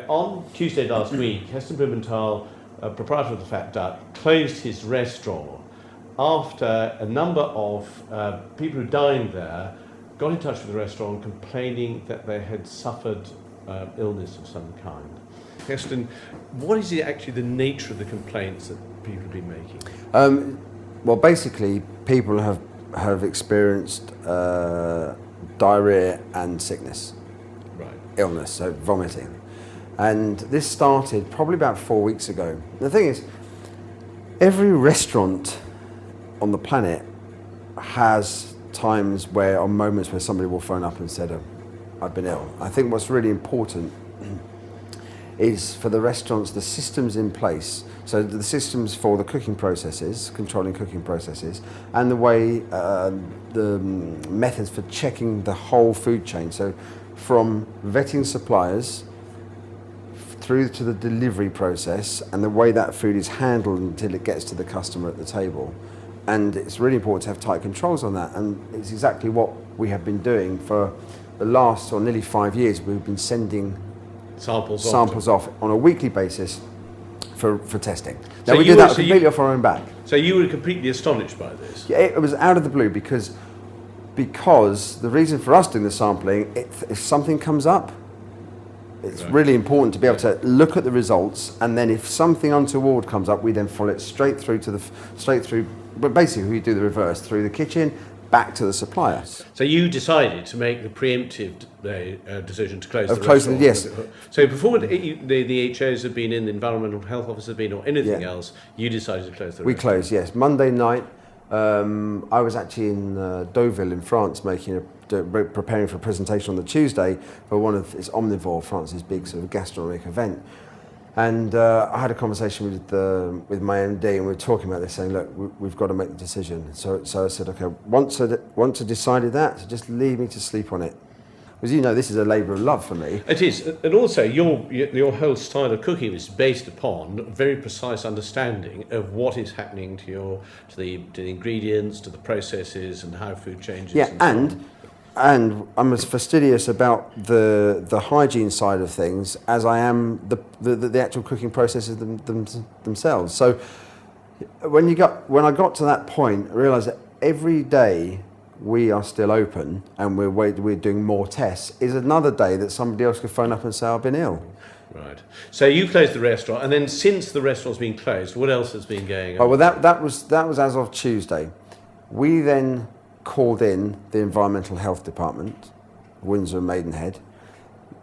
On Tuesday last week, Heston Blumenthal, proprietor of the Fat Duck, closed his restaurant after a number of people who dined there got in touch with the restaurant complaining that they had suffered illness of some kind. Heston, what is actually the nature of the complaints that people have been making? Well, basically, people have experienced diarrhea and sickness, Right. illness, so vomiting. And this started probably about 4 weeks ago. The thing is, every restaurant on the planet has times or moments where somebody will phone up and said, I've been ill. I think what's really important is for the restaurants, the systems in place. So the systems for the cooking processes, controlling cooking processes, and the way, the methods for checking the whole food chain. So from vetting suppliers through to the delivery process and the way that food is handled until it gets to the customer at the table. And it's really important to have tight controls on that. And it's exactly what we have been doing for the last, or nearly 5 years. We've been sending samples off on a weekly basis for testing. Now we did that completely off our own back. So you were completely astonished by this? Yeah, it was out of the blue because the reason for us doing the sampling, if something comes up, it's really important to be able to look at the results, and then if something untoward comes up, we then follow it straight through, but basically we do the reverse, through the kitchen, back to the supplier. So you decided to make the preemptive decision to close the restaurant? Yes. So before the HOs had been in, the environmental health officers had been, or anything else, you decided to close the restaurant? We closed, yes. Monday night, I was actually in Deauville in France preparing for a presentation on the Tuesday for one of its Omnivore, France's big sort of gastronomic event. And I had a conversation with my MD, and we were talking about this, saying, look, we've got to make the decision. So I said, okay, once I decided that, just leave me to sleep on it. Because this is a labour of love for me. It is, and also your whole style of cooking is based upon a very precise understanding of what is happening to the ingredients, to the processes, and how food changes. Yeah, and I'm as fastidious about the hygiene side of things as I am the actual cooking processes themselves. So when I got to that point, I realised that every day we are still open and we're doing more tests is another day that somebody else could phone up and say, I've been ill. Right. So you closed the restaurant, and then since the restaurant's been closed, what else has been going on? Oh, well, that was as of Tuesday. We then called in the Environmental Health Department, Windsor and Maidenhead.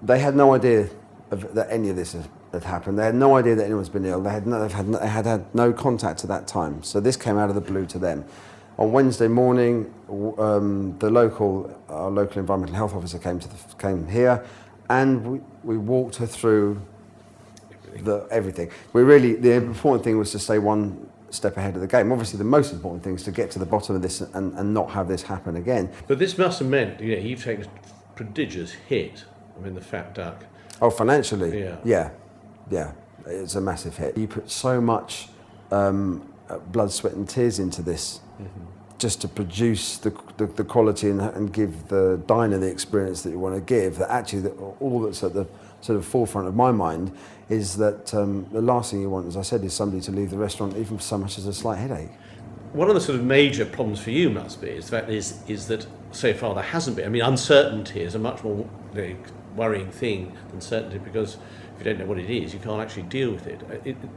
They had no idea that any of this had happened. They had no idea that anyone's been ill. They had no contact at that time. So this came out of the blue to them. On Wednesday morning, our local environmental health officer came here, and we walked her through everything. The important thing was to stay one step ahead of the game. Obviously, the most important thing is to get to the bottom of this and not have this happen again. But this must have meant you've taken a prodigious hit. I mean, the Fat Duck. Oh, financially? Yeah. Yeah. It's a massive hit. You put so much blood, sweat and tears into this, just to produce the quality and give the diner the experience that you want to give, that actually all that's at the sort of forefront of my mind is that the last thing you want, as I said, is somebody to leave the restaurant even so much as a slight headache. One of the sort of major problems for you must be is that so far there hasn't been. I mean, uncertainty is a much more worrying thing than certainty, because if you don't know what it is, you can't actually deal with it.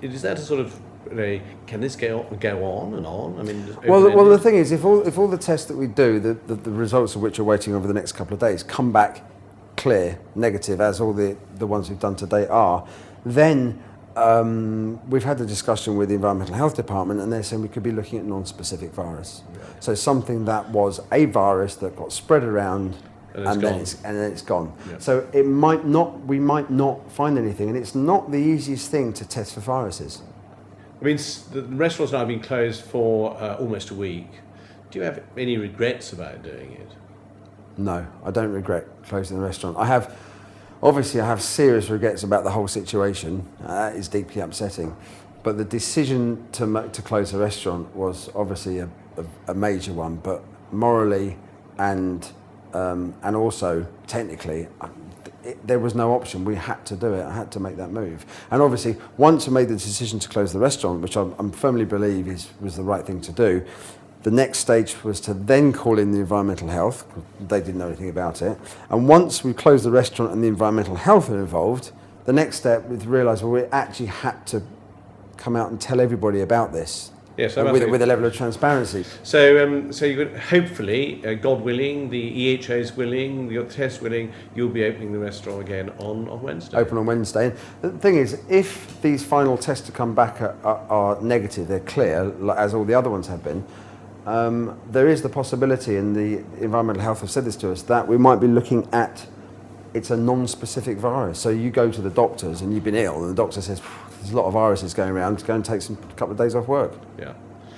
Is that a sort of can this go on and on? I mean, well, the thing is, if all the tests that we do, the results of which are waiting over the next couple of days, come back clear, negative, as all the ones we've done to date are, then we've had the discussion with the Environmental Health Department, and they're saying we could be looking at non-specific virus. Right. So something that was a virus that got spread around and then it's gone. Yeah. So we might not find anything, and it's not the easiest thing to test for viruses. I mean, the restaurant's now been closed for almost a week. Do you have any regrets about doing it? No, I don't regret closing the restaurant. I have serious regrets about the whole situation. That is deeply upsetting. But the decision to close the restaurant was obviously a major one. But morally and also technically, there was no option. We had to do it. I had to make that move. And obviously, once I made the decision to close the restaurant, which I firmly believe was the right thing to do, the next stage was to then call in the environmental health. They didn't know anything about it. And once we closed the restaurant and the environmental health were involved, the next step was to realise, well, we actually had to come out and tell everybody about this. Yes, with a level of transparency. So, so you could hopefully, God willing, the EHA's willing, your test willing, you'll be opening the restaurant again on Wednesday. Open on Wednesday. And the thing is, if these final tests to come back are negative, they're clear, as all the other ones have been, there is the possibility, and the environmental health have said this to us, that we might be looking at it's a non-specific virus. So you go to the doctors and you've been ill, and the doctor says, there's a lot of viruses going around, go and take a couple of days off work. Yeah.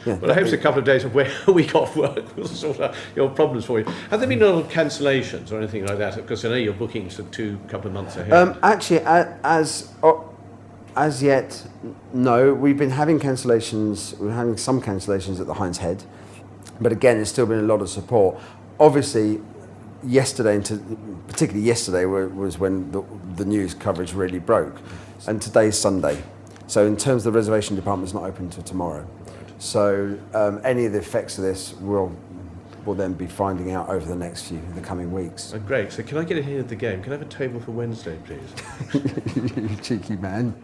Yeah, well, I hope it's a couple of days of a week off work will sort out your problems for you. Have there been a lot of cancellations or anything like that? Because I know you're booking for couple of months ahead. Actually, as yet, no. We've been having cancellations. We're having some cancellations at the Hind's Head, but again, there's still been a lot of support. Obviously, particularly yesterday was when the news coverage really broke, and today's Sunday. So in terms of the reservation department, it's not open until tomorrow. So any of the effects of this we'll then be finding out over the coming weeks. Oh, great. So can I get ahead of the game? Can I have a table for Wednesday, please? You cheeky man.